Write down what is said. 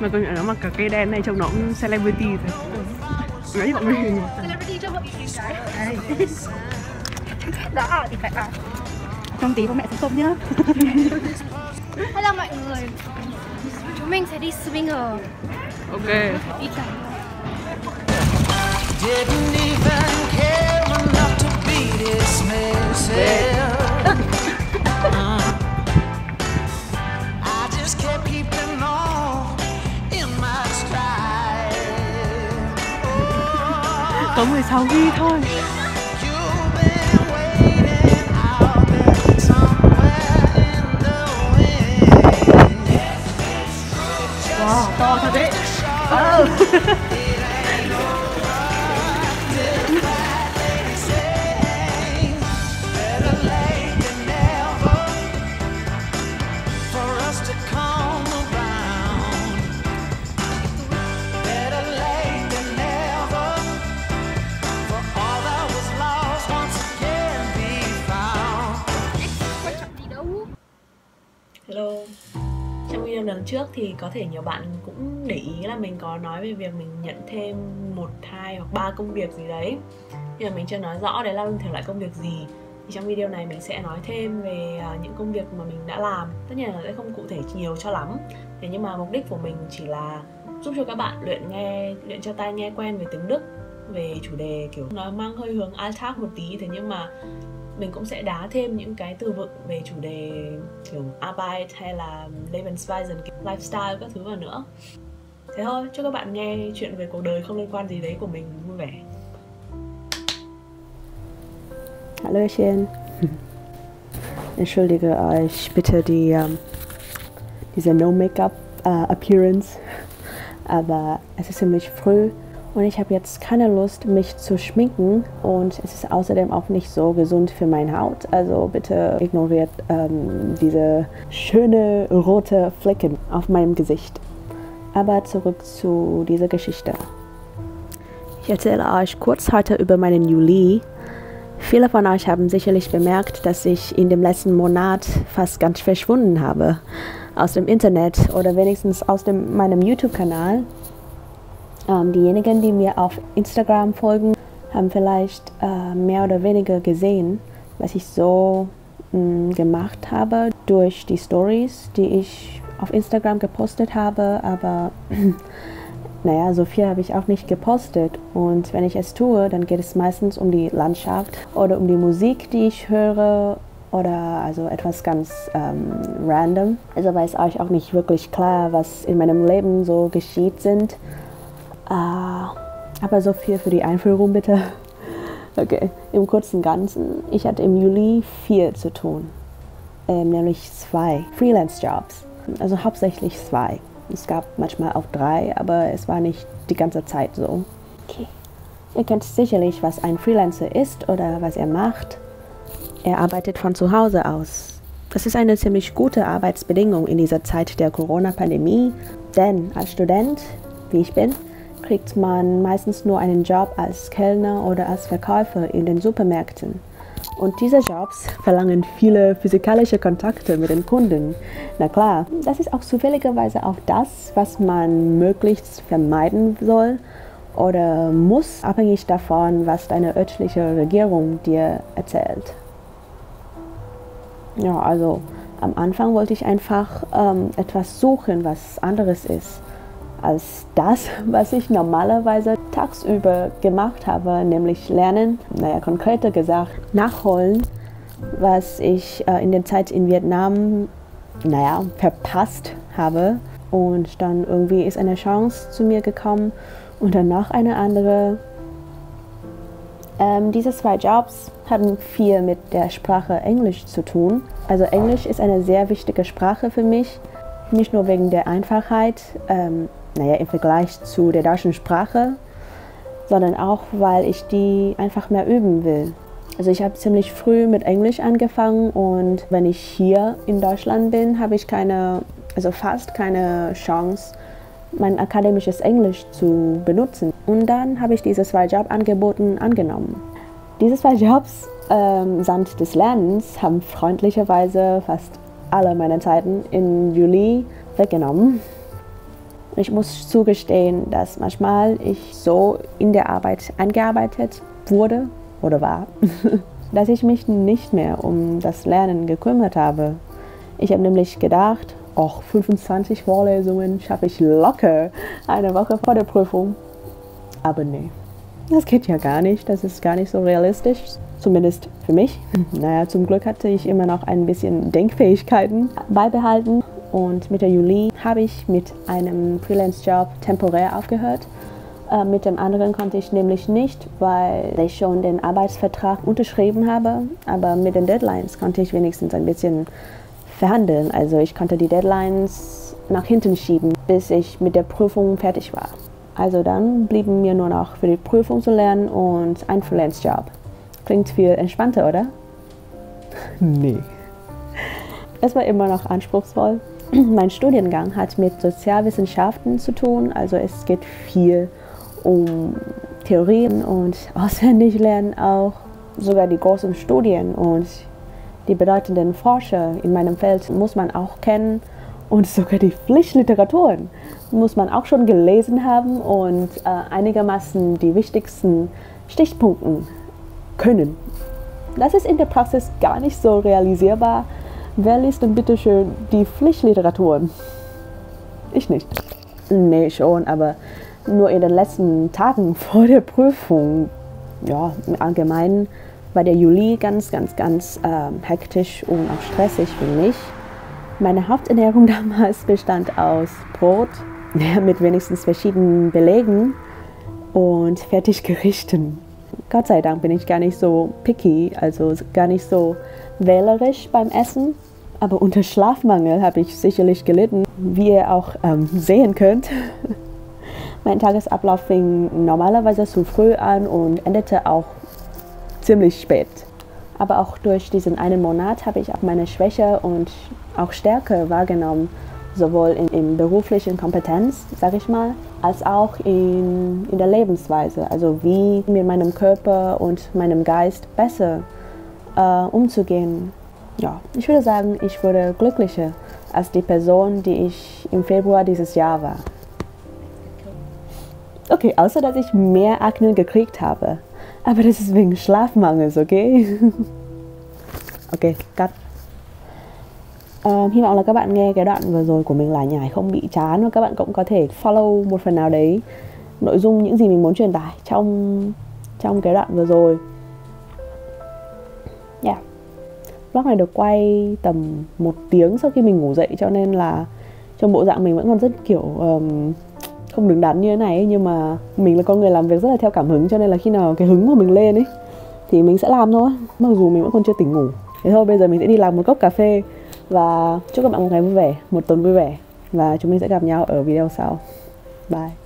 Mà công nhận nó mặc cả cây đen này trông nó cũng celebrity rồi. Nói với bọn mình Celebrity cho mọi người cái. Đó thì phải à. Trong tí bố mẹ sẽ tôm nhá. Hello mọi người. Chúng mình sẽ đi swinger. ok. Đi chảy. Didn't even care enough to beat his myself. I just kept keeping on in my stride. Có 16 ghi thôi. You've been waiting out there somewhere in the wind. Wow, to thật đấy. Better late than never for us to come around. Better late than never for all that was lost once again be found. Quan trọng gì đâu. Hello. Trong video lần trước thì có thể nhiều bạn cũng để ý là mình có nói về việc mình nhận thêm 1, 2 hoặc 3 công việc gì đấy. Nhưng mà mình chưa nói rõ đấy là thể loại công việc gì. Thì trong video này mình sẽ nói thêm về những công việc mà mình đã làm. Tất nhiên là sẽ không cụ thể nhiều cho lắm. Thế nhưng mà mục đích của mình chỉ là giúp cho các bạn luyện cho tai nghe quen về tiếng Đức, về chủ đề kiểu nó mang hơi hướng Alltag một tí. Thế nhưng mà mình cũng sẽ đá thêm những cái từ vựng về chủ đề kiểu Arbeit hay là Lebensweise, lifestyle các thứ vào nữa. Thế thôi, chúc các bạn nghe chuyện về cuộc đời không liên quan gì đấy của mình vui vẻ. Hallo Hallöchen. Entschuldige euch bitte diese No-Make-up Appearance, aber es ist ziemlich früh und ich habe jetzt keine Lust, mich zu schminken und es ist außerdem auch nicht so gesund für meine Haut, also bitte ignoriert diese schöne rote Flecken auf meinem Gesicht. Aber zurück zu dieser Geschichte. Ich erzähle euch kurz heute über meinen Juli. Viele von euch haben sicherlich bemerkt, dass ich in dem letzten Monat fast ganz verschwunden habe. Aus dem Internet oder wenigstens aus meinem YouTube-Kanal. Diejenigen, die mir auf Instagram folgen, haben vielleicht mehr oder weniger gesehen, was ich so gemacht habe durch die Stories, die ich auf Instagram gepostet habe, aber naja, so viel habe ich auch nicht gepostet und wenn ich es tue, dann geht es meistens um die Landschaft oder um die Musik, die ich höre oder also etwas ganz random. Also war es euch auch nicht wirklich klar, was in meinem Leben so geschieht sind. Aber so viel für die Einführung bitte. Okay, im Kurzen und Ganzen, ich hatte im Juli viel zu tun, nämlich 2 Freelance-Jobs, also hauptsächlich 2. Es gab manchmal auch 3, aber es war nicht die ganze Zeit so. Okay. Ihr kennt sicherlich, was ein Freelancer ist oder was er macht. Er arbeitet von zu Hause aus. Das ist eine ziemlich gute Arbeitsbedingung in dieser Zeit der Corona-Pandemie, denn als Student, wie ich bin, kriegt man meistens nur einen Job als Kellner oder als Verkäufer in den Supermärkten. Und diese Jobs verlangen viele physikalische Kontakte mit den Kunden. Na klar, das ist auch zufälligerweise auch das, was man möglichst vermeiden soll oder muss, abhängig davon, was deine örtliche Regierung dir erzählt. Ja, also am Anfang wollte ich einfach etwas suchen, was anderes ist als das, was ich normalerweise tagsüber gemacht habe, nämlich lernen, naja, konkreter gesagt, nachholen, was ich in der Zeit in Vietnam, naja, verpasst habe. Und dann irgendwie ist eine Chance zu mir gekommen und danach eine andere. Diese 2 Jobs hatten viel mit der Sprache Englisch zu tun. Also Englisch ist eine sehr wichtige Sprache für mich, nicht nur wegen der Einfachheit, naja, im Vergleich zu der deutschen Sprache, sondern auch, weil ich die einfach mehr üben will. Also ich habe ziemlich früh mit Englisch angefangen und wenn ich hier in Deutschland bin, habe ich fast keine Chance, mein akademisches Englisch zu benutzen. Und dann habe ich diese 2 Jobangebote angenommen. Diese 2 Jobs samt des Lernens haben freundlicherweise fast alle meine Zeiten im Juli weggenommen. Und ich muss zugestehen, dass manchmal ich so in der Arbeit eingearbeitet wurde oder war, dass ich mich nicht mehr um das Lernen gekümmert habe. Ich habe nämlich gedacht, 25 Vorlesungen schaffe ich locker eine Woche vor der Prüfung. Aber nee, das geht ja gar nicht, das ist gar nicht so realistisch, zumindest für mich. Naja, zum Glück hatte ich immer noch ein bisschen Denkfähigkeiten beibehalten. Und Mitte Juli habe ich mit einem Freelance-Job temporär aufgehört. Mit dem anderen konnte ich nämlich nicht, weil ich schon den Arbeitsvertrag unterschrieben habe. Aber mit den Deadlines konnte ich wenigstens ein bisschen verhandeln. Also ich konnte die Deadlines nach hinten schieben, bis ich mit der Prüfung fertig war. Also dann blieben mir nur noch für die Prüfung zu lernen und ein Freelance-Job. Klingt viel entspannter, oder? Nee. Es war immer noch anspruchsvoll. Mein Studiengang hat mit Sozialwissenschaften zu tun, also es geht viel um Theorien und Auswendiglernen auch. Sogar die großen Studien und die bedeutenden Forscher in meinem Feld muss man auch kennen und sogar die Pflichtliteraturen muss man auch schon gelesen haben und einigermaßen die wichtigsten Stichpunkte können. Das ist in der Praxis gar nicht so realisierbar. Wer liest denn bitte schön die Pflichtliteraturen? Ich nicht. Nee, schon, aber nur in den letzten Tagen vor der Prüfung. Ja, im Allgemeinen war der Juli ganz hektisch und auch stressig für mich. Meine Haupternährung damals bestand aus Brot, mit wenigstens verschiedenen Belegen und Fertiggerichten. Gott sei Dank bin ich gar nicht so picky, also gar nicht so wählerisch beim Essen. Aber unter Schlafmangel habe ich sicherlich gelitten, wie ihr auch sehen könnt. Mein Tagesablauf fing normalerweise zu früh an und endete auch ziemlich spät. Aber auch durch diesen einen Monat habe ich auch meine Schwäche und auch Stärke wahrgenommen, sowohl in beruflichen Kompetenz, sage ich mal, als auch in der Lebensweise. Also wie mit meinem Körper und meinem Geist besser umzugehen. Ja, ich würde sagen, ich wurde glücklicher als die Person, die ich im Februar dieses Jahr war. Okay, außer dass ich mehr Akne gekriegt habe. Aber das ist wegen Schlafmangels, okay? Ok, cắt. Hy vọng là các bạn nghe cái đoạn vừa rồi của mình lải nhải không bị chán và các bạn cũng có thể follow một phần nào đấy nội dung những gì mình muốn truyền tải trong cái đoạn vừa rồi. Yeah. Vlog này được quay tầm 1 tiếng sau khi mình ngủ dậy, cho nên là trong bộ dạng mình vẫn còn rất kiểu không đứng đắn như thế này ấy. Nhưng mà mình là con người làm việc rất là theo cảm hứng, cho nên là khi nào cái hứng của mình lên ấy thì mình sẽ làm thôi, mặc dù mình vẫn còn chưa tỉnh ngủ. Thế thôi, bây giờ mình sẽ đi làm một cốc cà phê và chúc các bạn một ngày vui vẻ, một tuần vui vẻ, và chúng mình sẽ gặp nhau ở video sau. Bye.